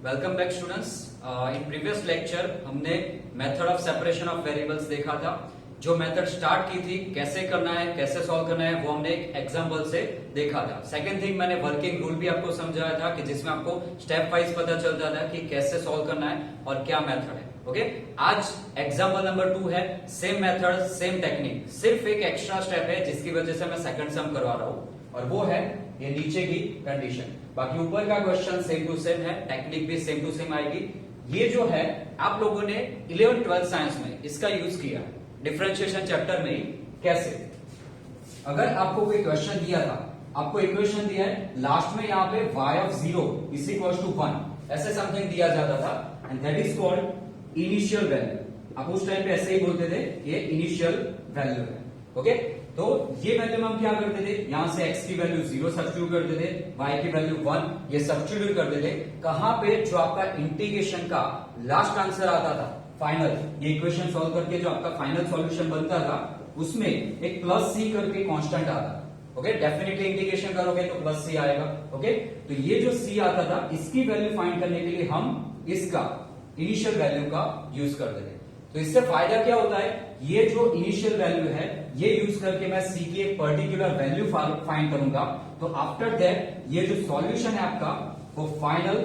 Welcome back students. In previous lecture हमने method of separation of variables देखा था। जो मेथड स्टार्ट की थी, कैसे करना है, कैसे सॉल्व करना है, वो हमने एक एग्जांपल से देखा था। सेकंड थिंग, मैंने वर्किंग रूल भी आपको समझाया था कि जिसमें आपको स्टेप वाइज पता चलता था कि कैसे सॉल्व करना है और क्या मेथड है। ओके, आज एग्जांपल नंबर 2 है। सेम मेथड, सेम टेक्निक, सिर्फ एक एक्स्ट्रा स्टेप है जिसकी वजह से मैं सेकंड सम करवा रहा हूं, और वो है ये नीचे की कंडीशन। बाकी ऊपर का क्वेश्चन सेम टू सेम है, टेक्निक भी सेम टू सेम आएगी। ये जो है आप लोगों ने 11th 12th साइंस में इसका यूज किया है डिफरेंशिएशन चैप्टर में ही। कैसे? अगर आपको कोई क्वेश्चन दिया था, आपको इक्वेशन दिया है, लास्ट में यहाँ पे y of 0 is equal to 1 ऐसे समथिंग दिया जाता था, and that is called initial value. आप उस टाइम पे ऐसे ही बोलते थे, ये इनिशियल वैल्यू है। ओके, तो ये वैल्यू में हम क्या करते थे, यहां से x की वैल्यू 0 सब्स्टिट्यूट करते थे, y की वैल्यू 1 ये सब्स्टिट्यूट करते थे। कहां पे? जो आपका इंटीग्रेशन का लास्ट आंसर आता था, फाइनल, ये इक्वेशन सॉल्व करके जो आपका फाइनल सॉल्यूशन बनता था, उसमें एक प्लस सी करके कांस्टेंट आता। ओके, डेफिनेटली इंटीग्रेशन करोगे तो प्लस सी आएगा। ओके, तो ये जो सी आता था, इसकी वैल्यू फाइंड करने के लिए हम इसका इनिशियल वैल्यू का यूज करते थे। तो इससे फायदा क्या होता है, ये जो इनिशियल वैल्यू है ये यूज करके मैं सी की एक पर्टिकुलर वैल्यू फाइंड करूंगा, तो आफ्टर दैट ये जो सॉल्यूशन है आपका वो फाइनल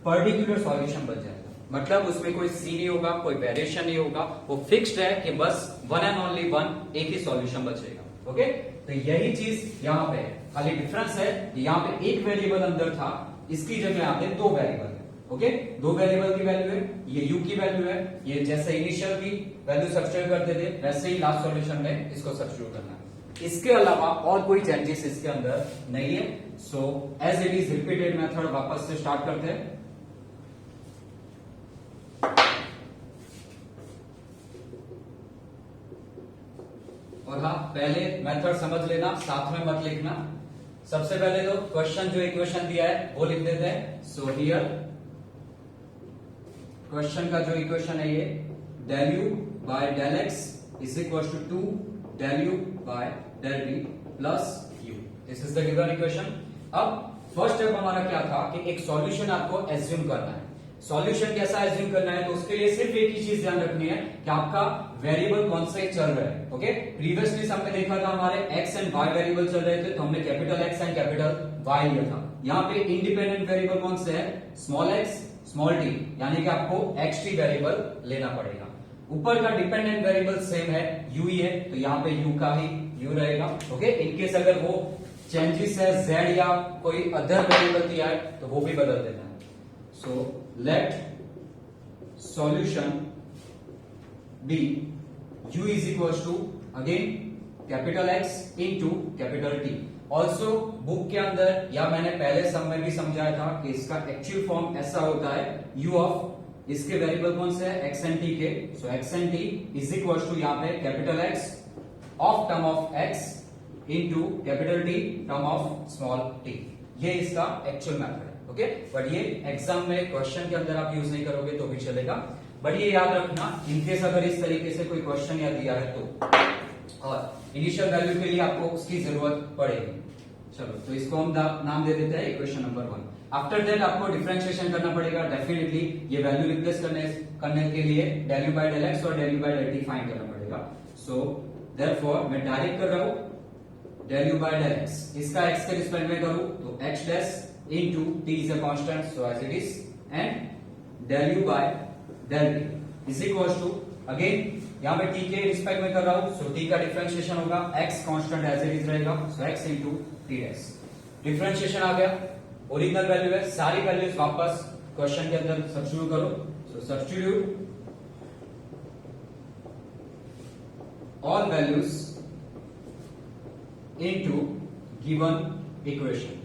पर्टिकुलर सॉल्यूशन बन जाएगा। मतलब उसमें कोई सी नहीं होगा, कोई वेरिएशन नहीं होगा, वो फिक्स्ड है कि बस वन एंड ओनली वन, एक ही सॉल्यूशन बचेगा। ओके, तो यही चीज यहाँ पे है, खाली डिफरेंस है कि यहाँ पे एक वेरिएबल अंदर था, इसकी जगह यहाँ पे दो वेरिएबल है। ओके, दो वेरिएबल की वैल्यू है, ये u की वैल्यू है, ये जैसे इनिशियल की वैल्यू सब्स्टिट्यूट करते थे वैसे ही लास्ट सॉल्यूशन में इसको सब्स्टिट्यूट करना है। इसके अलावा और कोई चेंजेस इसके अंदर नहीं है। So as it is repeated method वापस से स्टार्ट करते हैं। और हाँ, पहले मेथड समझ लेना, साथ में मत लिखना। सबसे पहले तो क्वेश्चन, जो इक्वेशन दिया है वो लिख देते हैं। सो हियर क्वेश्चन का जो इक्वेशन है ये del u by del x is equal to 2 del u by del v plus u। This is the given equation. अब फर्स्ट स्टेप हमारा क्या था कि एक सॉल्यूशन आपको एज्यूम करना है। सॉल्यूशन कैसा एज्यूम करना है, तो उसके लिए सिर्फ एक ही चीज ध्यान रखनी है कि आपका वेरिएबल कौन सा चल रहा है। ओके, प्रीवियसली हमने देखा था हमारे x एंड y वेरिएबल चल रहे थे, तो हमने capital X and capital Y लिया था। यहाँ पे इंडिपेंडेंट वेरिएबल कौन से है, स्मॉल x स्मॉल t, यानी कि आपको xt वेरिएबल लेना पड़ेगा। ऊपर का डिपेंडेंट वेरिएबल सेम है, u ही है, तो यहाँ पे u का ही u रहेगा। ओके, इनकेस अगर वो चेंजेस है z या कोई अदर वेरिएबल दिया है तो वो भी बदल देना है। So let solution be u is equal to again capital X into capital T। Also book के अंदर या मैंने पहले सब में भी समझाया था कि इसका एक्चुअल फॉर्म ऐसा होता है u ऑफ, इसके वेरिएबल कौन से है, x एंड t के। So x and t is equal to यहाँ पे capital X of term of x into capital T term of small t। ये इसका एक्चुअल मेथड है। ओके, बट ये एग्जाम में क्वेश्चन के अंदर आप यूज नहीं करोगे तो भी चलेगा। बट ये याद रखना, इनकेस अगर इस तरीके से कोई क्वेश्चन या दिया है तो, और इनिशियल वैल्यू के लिए आपको उसकी जरूरत पड़ेगी। चलो, तो इसको हम नाम दे देते हैं इक्वेशन नंबर 1। आफ्टर दैट आपको डिफरेंशिएशन करना पड़ेगा। डेफिनेटली ये वैल्यू रिप्लेस करने के लिए del u by del x और del u by del t find करना पड़ेगा। सो देयरफॉर मैं डायरेक्ट कर रहा हूं del u by del x, इसका x के रिस्पेक्ट में करूं तो x dash into t is a constant, so as it is, and del u by del t is equal to, again यहाँ पे t के रिस्पेक्ट में कर रहा हूं, so t का डिफरेंशिएशन होगा, x constant as it is रहेगा, so x into t dash. Differentiation आ गया, ओरिजिनल वैल्यू है, सारी वैल्यूज वापस क्वेश्चन के अंदर सब्स्टिट्यूट करो। So substitute all values into given equation.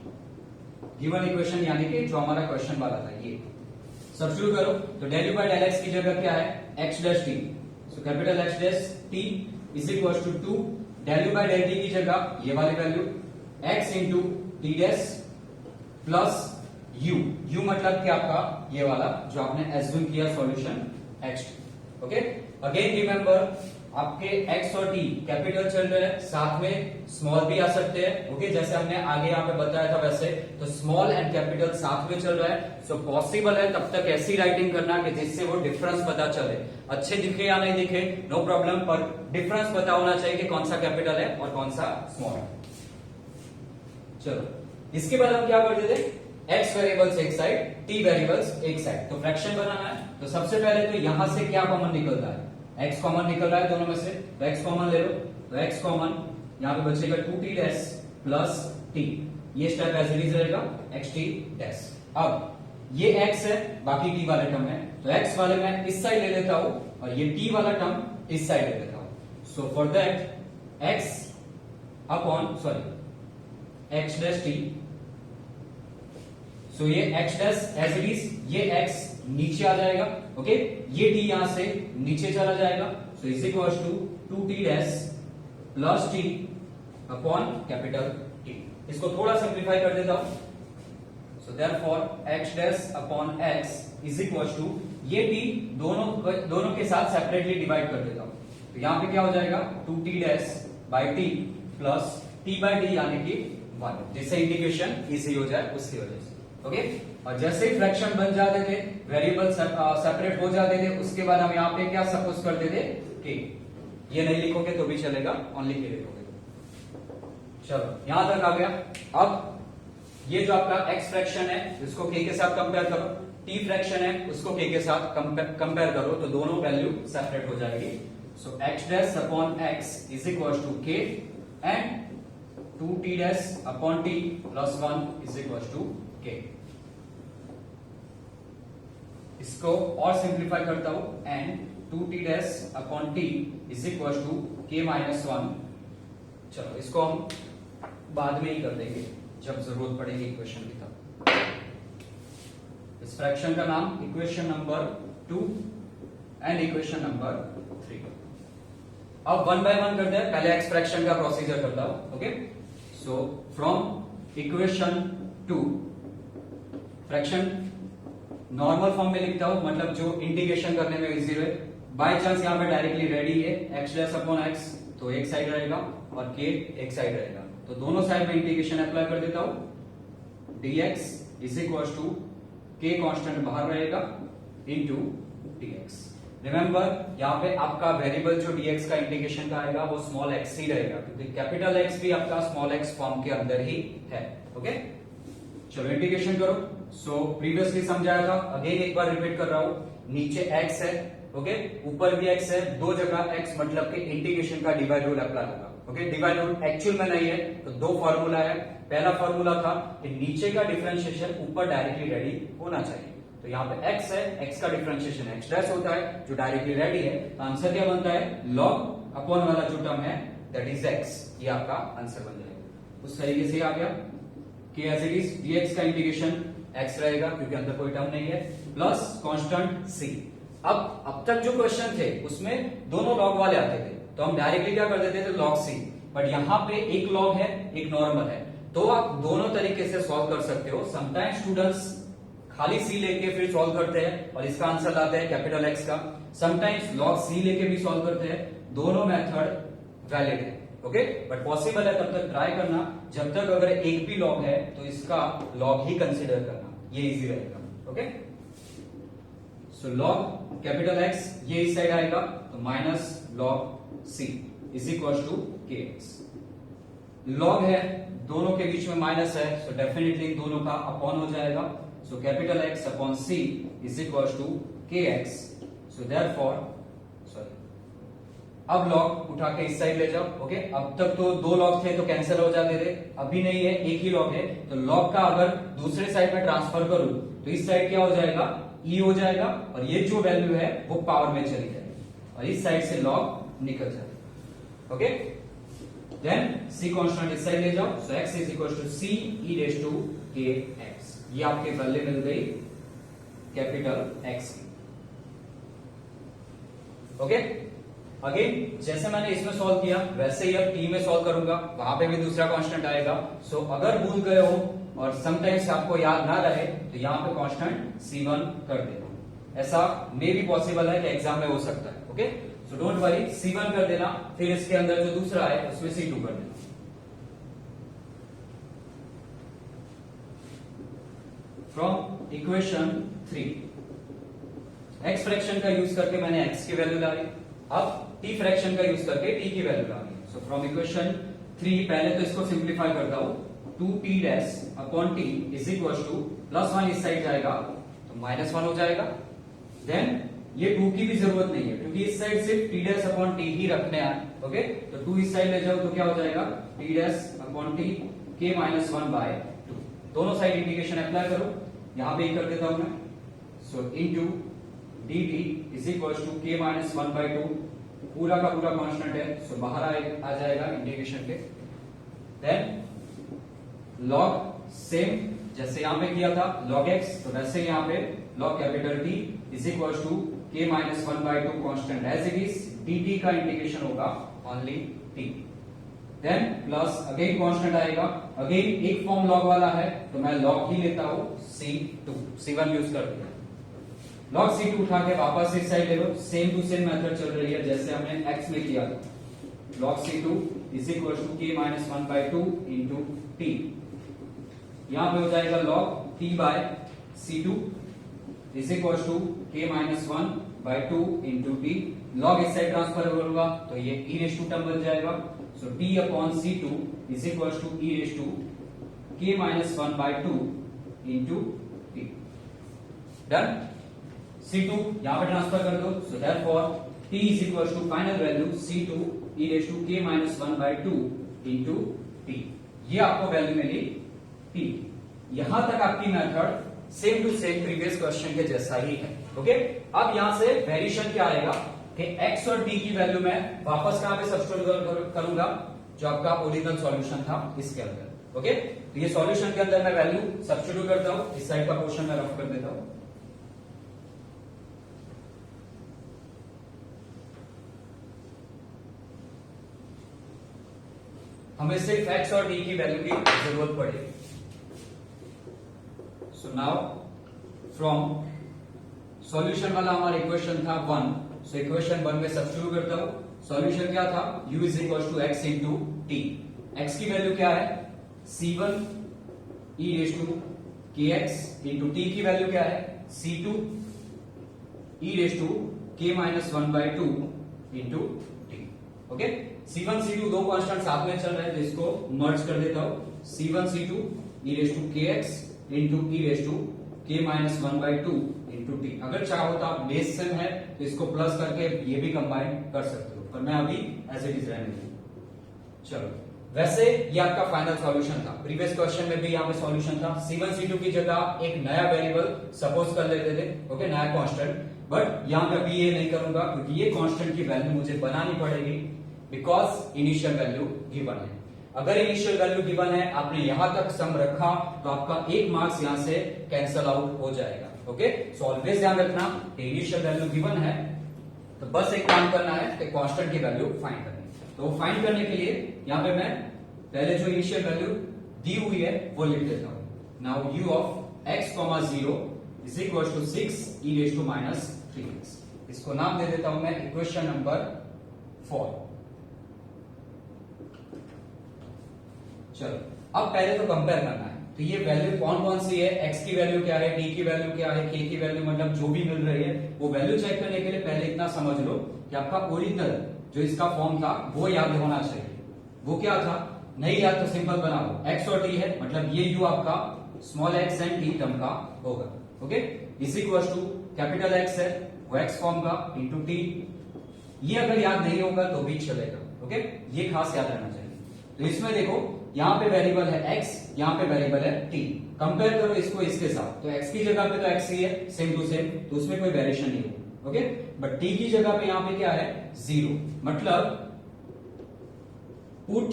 Given equation यानी कि जो हमारा क्वेश्चन वाला था, ये सब्स्टिट्यूट करो। तो del u by del x की जगह क्या है, x dash t। So capital X dash t is equal to 2 del u by del t की जगह ये वाली value x into t dash plus u मतलब क्या आपका ये वाला जो आपने एज्यूम किया solution x। Okay, again remember आपके x और t कैपिटल चल रहे हैं, साथ में स्मॉल भी आ सकते हैं। ओके, जैसे हमने आगे यहाँ पे बताया था वैसे, तो स्मॉल एंड कैपिटल साथ में चल रहा है। सो पॉसिबल है तब तक ऐसी राइटिंग करना कि जिससे वो डिफरेंस पता चले, अच्छे दिखे या नहीं दिखे नो प्रॉब्लम, पर डिफरेंस पता होना चाहिए कि कौन सा कैपिटल है और कौन सा स्मॉल है। चलो, इसके बाद हम क्या कर देते, x वेरिएबल्स एक साइड, t वेरिएबल्स एक साइड, तो फ्रैक्शन बनाना है। तो सबसे पहले तो यहां से क्या कॉमन निकलता है, x कॉमन निकल रहा है दोनों में से, तो x कॉमन ले लो, तो x कॉमन यहां पे बचेगा 2t डैश प्लस t, ये स्टेप एज इट इज रहेगा xt डैश। अब ये x है, बाकी t वाले टर्म है, तो x वाले मैं इस साइड ले लेता हूं और ये t वाला टर्म इस साइड ले लेता हूं। So for that x upon x dash t, so ये x dash as it is, ये x नीचे आ जाएगा। ओके, ये t यहां से नीचे चला जाएगा, so is equal to 2t dash plus t upon capital T। इसको थोड़ा सिंप्लीफाई कर देता हूं, so therefore x dash upon x is equal to, ये t दोनों के साथ सेपरेटली डिवाइड कर देता हूं, तो यहां पे क्या हो जाएगा 2t dash by t plus t by d यानी कि 1, जिससे इंटीग्रेशन इजी हो जाए उसकी वजह से। ओके, और जैसे ही फ्रैक्शन बन जाते थे, वेरिएबल सेपरेट हो जाते थे, उसके बाद हम यहाँ पे क्या सपोज करते थे कि ये नहीं लिखोगे तो भी चलेगा, ओनली के लिखोगे तो। चलो, यहां तक आ गया। अब ये जो आपका x फ्रैक्शन है इसको k के साथ कंपेयर करो, t फ्रैक्शन है उसको k के साथ कंपेयर करो, तो दोनों वैल्यू सेपरेट हो जाएगी। So x dash upon x is equal to k and 2t dash upon t plus 1 is equal to k। इसको और सिंप्लीफाई करता हूं, and 2t dash upon t is equal to k minus 1। चलो, इसको हम बाद में ही कर देंगे जब जरूरत पड़ेगी इक्वेशन की तब। इस फ्रैक्शन का नाम equation number 2 and equation number 3। अब वन बाय वन करते हैं, पहले एक्स फ्रैक्शन का प्रोसीजर करता हूं। Okay, so from equation 2 fraction normal form में लिखता हूं, मतलब जो इंटीग्रेशन करने में इजी रहे। बाय चांस यहां पे डायरेक्टली रेडी है, x डैश अपॉन x तो एक साइड रहेगा और k एक साइड रहेगा, तो दोनों साइड में इंटीग्रेशन अप्लाई कर देता हूं। dx is equal to k constant बाहर रहेगा इनटू dx। रिमेंबर यहां पे आपका वेरिएबल जो dx का इंटीग्रेशन का आएगा वो स्मॉल x ही रहेगा, क्योंकि कैपिटल X भी आपका स्मॉल x फॉर्म के अंदर ही है। ओके, चलो इंटीग्रेशन करो। सो प्रीवियसली समझाया था, अगेन एक बार रिपीट कर रहा हूं, नीचे x है, ओके, ऊपर भी x है, दो जगह x मतलब के इंटीग्रेशन का डिवाइड रूल अप्लाई होगा। ओके, डिवाइड रूल एक्चुअल में नहीं है, तो दो फॉर्मूला है। पहला फॉर्मूला था कि नीचे का डिफरेंशिएशन ऊपर डायरेक्टली रेडी होना चाहिए, तो यहाँ पे x है, x का डिफरेंशिएशन x डैश होता है जो डायरेक्टली रेडी है, तो आंसर क्या बनता है लॉग अपॉन वाला जो टर्म है दैट इज x, ये आपका आंसर बन जाएगा। उस तरीके से आ गया कि एज इट इज dx का इंटीग्रेशन x रहेगा क्योंकि अंदर कोई टर्म नहीं है, प्लस कांस्टेंट c। अब तक जो क्वेश्चन थे उसमें दोनों लॉग वाले आते थे, तो हम डायरेक्टली क्या कर देते थे लॉग c, बट यहाँ पे एक लॉग है एक नॉर्मल है, तो आप दोनों तरीके से सॉल्व कर सकते हो। समटाइम्स स्टूडेंट्स खाली c लेके फिर सॉल्व करते हैं और इसका आंसर लाते हैं कैपिटल X का, समटाइम्स लॉग c लेके भी सॉल्व करते हैं, दोनों मेथड वैलिड है। ओके, बट पॉसिबल है तब तक ट्राई करना, जब तक अगर एक भी लॉग है तो इसका लॉग ही कंसीडर करना, ये इजी रहेगा। Okay, so log capital X ये इस साइड आएगा, तो minus log c is equal to kx। Log है, दोनों के बीच में माइनस है, सो डेफिनेटली दोनों का अपॉन हो जाएगा, so capital X upon c is equal to kx। So therefore अब लॉग उठा के इस साइड ले जाओ। ओके, अब तक तो दो लॉग थे तो कैंसिल हो जाते थे, अभी नहीं है, एक ही लॉग है, तो लॉग का अगर दूसरे साइड में ट्रांसफर करूं तो इस साइड क्या हो जाएगा e हो जाएगा, और ये जो वैल्यू है वो पावर में चली जाएगी और इस साइड से लॉग निकल जाएगा। ओके, देन c कांस्टेंट इस साइड ले जाओ, so x is equal to c e raise to kx, ये आपके वैल्यू मिल गई कैपिटल X की। ओके, अगेन जैसे मैंने इसमें सॉल्व किया वैसे ही अब t में सॉल्व करूंगा, वहां पे भी दूसरा कांस्टेंट आएगा। सो अगर भूल गए हो और समटाइम्स आपको याद ना रहे तो यहाँ पे कांस्टेंट c1 कर देना, ऐसा मे भी पॉसिबल है कि एग्जाम में हो सकता है। Okay, so don't worry, C1 कर देना, फिर इसके अंदर जो दूसरा है उसमें C2 कर देना। फ्रॉम इक्वेशन 3 x फ्रैक्शन का यूज करके मैंने x की वैल्यू लाई, अब t फ्रैक्शन का यूज करके t की वैल्यू लाई। सो फ्रॉम इक्वेशन 3 पहले तो इसको सिंप्लीफाई करता हूं, 2t dash upon t is equal to +1 इस साइड जाएगा तो -1 हो जाएगा। देन ये 2 की भी जरूरत नहीं है क्योंकि इस साइड सिर्फ t डैश अपॉन t ही रखने हैं, ओके। तो 2 इस साइड ले जाओ तो क्या हो जाएगा, t dash upon t k -1/2। दोनों साइड इंटीग्रेशन अप्लाई करो, यहां पे ही कर देता हूं मैं। So into dt is equal to k -1/2, पूरा का पूरा कांस्टेंट है, सो बाहर आ जाएगा इंटीग्रेशन के। देन log सेम जैसे यहां पे किया था log x, तो वैसे यहां पे log capital T is equal to k -1/2 constant as it is, dt का इंटीग्रेशन होगा only t। Then plus again constant आएगा, अगेन एक फॉर्म log वाला है तो मैं log ही लेता हूं, C2 C1 यूज कर दिया। log C2 उठा के वापस इस साइड ले लो, सेम टू सेम मेथड चल रही है जैसे हमने x में किया था। log C2 is equal to k -1/2 into t, यहां पे हो जाएगा log t by C2 is equal to k -1/2 into t। log इस साइड ट्रांसफर होगा तो ये e रेज टू टर्म बन जाएगा। So t upon C2 is equal to e raise to k -1/2 into t। Done. C2 यहां पे transfer कर दो, so therefore t is equal to final value C2 e raise to k -1/2 into t। ये आपको value मिली t। यहां तक आपकी method same to same previous question के जैसा ही है, ओके। अब यहां से वेरिएशन क्या आएगा कि x और t की वैल्यू मैं वापस कहां पे सब्स्टिट्यूट करूंगा, जो आपका ओरिजिनल सॉल्यूशन था इसके अंदर, ओके। तो ये सॉल्यूशन के अंदर मैं वैल्यू सब्स्टिट्यूट करता हूं, इस साइड का पोर्शन मैं रफ कर देता हूं। हमें सिर्फ x और t की वैल्यू की जरूरत पड़ेगी। सो नाउ फ्रॉम सॉल्यूशन वाला हमारा इक्वेशन था 1, सो इक्वेशन 1 में सब्स्टिट्यूट करता हूं। सॉल्यूशन क्या था, u is equal to x into T. x की वैल्यू क्या है, c1 e raise to kx into t की वैल्यू क्या है, c2 e raise to k -1/2 into t, okay. c1 c2 दो कांस्टेंट साथ में चल रहे हैं तो इसको मर्ज कर देता हूं, c1 c2 e raise to kx into e raise to k -1/2 into t। अगर चाहो तो आप बेस सेम है तो इसको प्लस करके ये भी कंबाइन कर सकते हो, पर मैं अभी एज इट इज रहने दूंगा। चलो, वैसे ये आपका फाइनल सॉल्यूशन था, प्रीवियस क्वेश्चन में भी यहाँ पे सॉल्यूशन था। c1 c2 की जगह एक नया वेरिएबल सपोज कर लेते थे, ओके, नया कांस्टेंट, बट यहाँ पे अभी ये नहीं करूंगा क्योंकि ये कांस्टेंट की वैल्यू मुझे बनानी पड़ेगी बिकॉज इनिशियल वैल्यू गिवन है। अगर इनिशियल वैल्यू गिवन है, आपने यहां तक सम रखा तो आपका एक मार्क्स यहां से कैंसल आउट हो जाएगा, ओके। सो ऑलवेज ध्यान रखना इनिशियल वैल्यू गिवन है तो बस एक काम करना है कि कांस्टेंट की वैल्यू फाइंड करनी है। तो फाइंड करने के लिए यहां पे मैं पहले जो इनिशियल वैल्यू दी हुई है वो लिख देता हूं। Now u of x, 0 is equal to 6 e raise to -3x। इसको नाम दे देता हूं मैं इक्वेशन नंबर 4। चलो, अब पहले तो कंपेयर करना है, तो ये वैल्यू कौन कौन सी है, x की वैल्यू क्या है, t की वैल्यू क्या है, k की वैल्यू, मतलब जो भी मिल रही है वो वैल्यू चेक करने के लिए पहले इतना समझ लो कि आपका ओरिजिनल जो इसका फॉर्म था वो याद होना चाहिए। वो क्या था, नहीं याद तो सिंपल बना लो, x और t है, मतलब ये u आपका small x and t term का होगा, okay. Is equal to capital X है वो x फॉर्म का इंटू t। ये अगर याद नहीं होगा तो भी चलेगा, ओके, ये खास याद रहना चाहिए। तो इसमें देखो यहां पे वेरिएबल है x, यहां पे वेरिएबल है t। कंपेयर करो इसको इसके साथ, तो x की जगह पे तो x ही है सेम टू सेम, तो उसमें कोई वेरिएशन नहीं होगा, ओके। बट t की जगह पे यहां पे क्या है, 0, मतलब put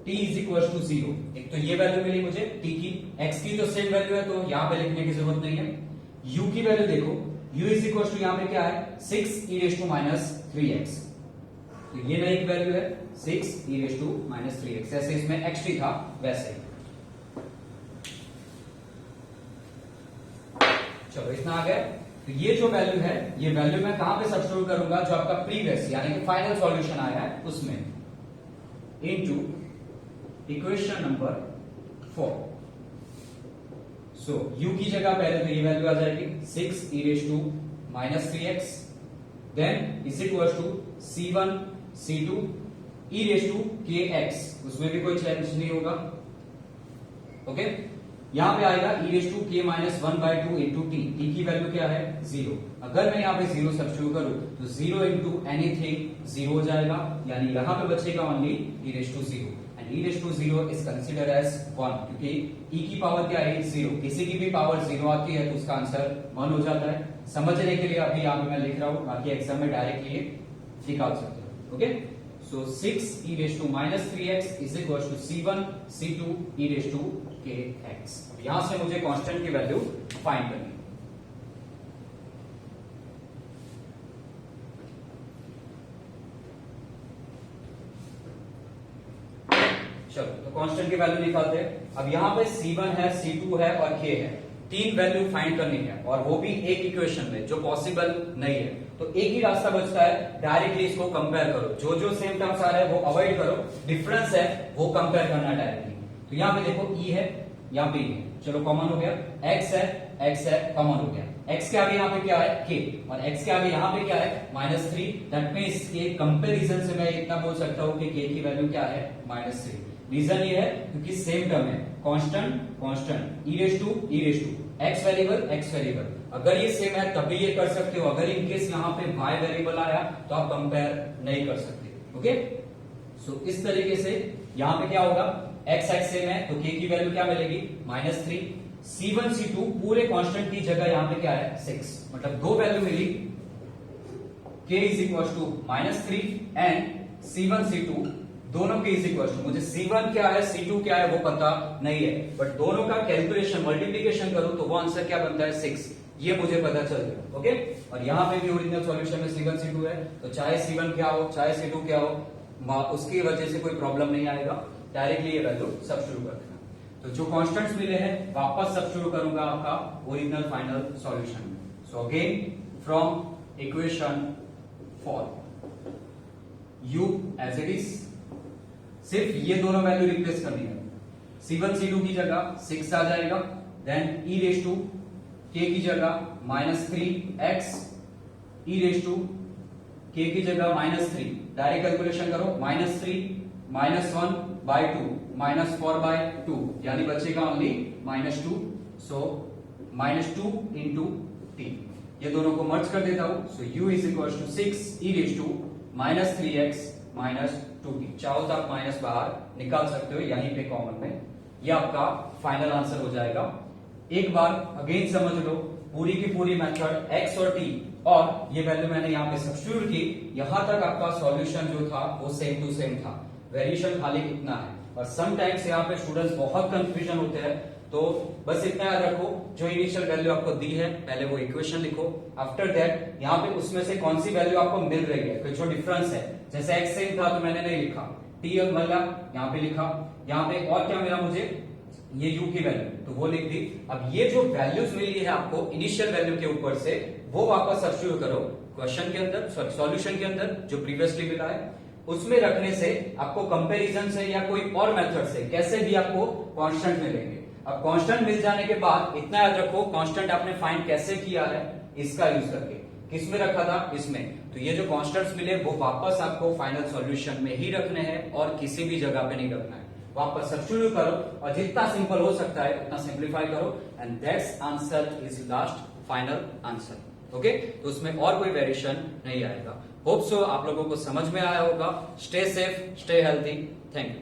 t is equal to 0। एक तो ये वैल्यू मिली मुझे t की, x की तो सेम वैल्यू है तो यहां पे लिखने की जरूरत नहीं है। u की वैल्यू देखो, u इज इक्वल टू यहां पे क्या है, 6 e रेज टू -3x, तो ये नई वैल्यू है 6 e रेज टू -3x। जैसे इसमें xt था वैसे ही। चलो इतना आ गया। तो ये जो वैल्यू है, ये वैल्यू मैं कहां पे सब्स्टिट्यूट करूंगा, जो आपका प्रीवियस यानी कि फाइनल सॉल्यूशन आया है उसमें, इनटू इक्वेशन नंबर 4। सो u की जगह पहले तो ये वैल्यू आ जाएगी 6 e raise to minus 3x, then is equal to c1 c2 e raise to kx, उसमें भी कोई चेंज नहीं होगा। ओके, यहां पे आएगा e रेज टू k माइनस 1/2 इंटू t, t की वैल्यू क्या है 0। अगर मैं यहाँ पे 0 सब्स्टिट्यूट करूं तो 0 इंटू एनीथिंग 0 हो जाएगा, यानी यहां पे बचेगा only e raise to 0 and e raise to 0 is consider as 1, क्योंकि e की पावर क्या है 0, किसी की भी पावर 0 आती है तो उसका आंसर 1 हो जाता है। समझने के लिए अभी यहाँ पे मैं लिख रहा हूं, बाकी एग्जाम में डायरेक्टली ये निकाल सकते हो। Okay, so 6 e raise to minus 3x is equal to c1 c2 e raise to kx। यहां से मुझे कांस्टेंट की वैल्यू फाइंड करनी है। चलो तो कांस्टेंट की वैल्यू निकालते हैं। अब यहाँ पे c1 है, c2 है और k है, तीन वैल्यू फाइंड करनी है और वो भी एक इक्वेशन में, जो पॉसिबल नहीं है। तो एक ही रास्ता बचता है, डायरेक्टली इसको कंपेयर करो, जो जो सेम टर्म्स आ रहे हैं वो अवॉइड करो, डिफरेंस है वो कंपेयर करना डायरेक्टली। तो यहाँ पे देखो e है, यहाँ पे e है, चलो कॉमन हो गया, x है कॉमन हो गया, x के आगे यहाँ पे क्या है k, और x के आगे यहाँ पे क्या है -3। दैट मींस के कंपैरिजन से मैं इतना बोल सकता हूँ कि k की वैल्यू क्या है -3। रीजन ये है क्योंकि सेम टर्म है, constant constant, e raise to x variable. अगर ये सेम है तभी ये कर सकते हो, अगर इनकेस यहाँ पे y वेरिएबल आया तो आप कंपेयर नहीं कर सकते। ओके, सो इस तरीके से यहाँ पे क्या होगा, x सेम है तो k की वैल्यू क्या मिलेगी -3, c1 c2 पूरे कांस्टेंट की जगह यहाँ पे क्या है 6, मतलब दो वैल्यू मिली, k is equal to -3 and c1 c2 दोनों के इज इक्वल टू, मुझे c1 क्या है c2 क्या है वो पता नहीं है, बट दोनों का कैलकुलेशन मल्टीप्लीकेशन करूं तो वो आंसर क्या बनता है 6, ये मुझे पता चल गया। ओके, और यहाँ पे भी ओरिजिनल सॉल्यूशन में c1 c2 है, तो चाहे c1 क्या हो चाहे c2 क्या हो, उसकी वजह से कोई प्रॉब्लम नहीं आएगा, डायरेक्टली ये वैल्यू सब्स्टिट्यूट कर देना। तो जो कॉन्स्टेंट्स मिले हैं वापस सब्स्टिट्यूट करूंगा आपका ओरिजिनल फाइनल सॉल्यूशन में। So again from equation 4 u as it is, सिर्फ ये दोनों वैल्यू रिप्लेस करनी है, c1 c2 की जगह 6 आ जाएगा, then e raise to k की जगह -3x, e raise to k की जगह -3, डायरेक्ट कैलकुलेशन करो, -3 -1/2 -4/2, यानी बचेगा ओनली -2, सो -2 इंटू t, ये दोनों को मर्ज कर देता हूं। So u is equal to 6 e raise to -3x -2t, चाहो तो आप माइनस बाहर निकाल सकते हो यहीं पे कॉमन में, ये आपका फाइनल आंसर हो जाएगा। एक बार अगेन समझ लो, पूरी की पूरी मेथड x और t और ये वैल्यू मैंने यहाँ पे सब्स्टिट्यूट की, यहां तक आपका सॉल्यूशन जो था वो सेम टू सेम था, वेरिएशन खाली कितना है। और समटाइम्स यहाँ पे स्टूडेंट्स बहुत कंफ्यूजन होते हैं, तो बस इतना याद रखो, जो इनिशियल वैल्यू आपको दी है पहले वो इक्वेशन लिखो, आफ्टर दैट यहाँ पे उसमें से कौन सी वैल्यू आपको मिल रही है, कोई जो डिफरेंस है, जैसे x सेम था तो मैंने नहीं लिखा, t मिला यहाँ पे लिखा, यहाँ पे और क्या मिला मुझे, ये u की वैल्यू तो वो लिख दी। अब ये जो वैल्यूज मिली है आपको इनिशियल वैल्यू के ऊपर से, वो वापस सब्स्टिट्यूट करो क्वेश्चन के अंदर, सॉरी सॉल्यूशन के अंदर जो प्रीवियसली मिला है, उसमें रखने से आपको कंपैरिजन से या कोई और मेथड से कैसे भी आपको कांस्टेंट मिलेंगे। अब कांस्टेंट मिल जाने के बाद इतना याद रखो, कांस्टेंट आपने फाइंड कैसे किया है, इसका यूज करके, किस में रखा था, इसमें, तो ये जो कांस्टेंट्स मिले वो वापस आपको फाइनल सॉल्यूशन में ही रखने हैं और किसी भी जगह पे नहीं रखना है, वापस सब्स्टिट्यूट करो और जितना सिंपल हो सकता है उतना सिंप्लीफाई करो, and that's answer is last final answer. Okay, तो उसमें और कोई वेरिएशन नहीं आएगा। होप सो आप लोगों को समझ में आया होगा। Stay safe, stay healthy, thank you.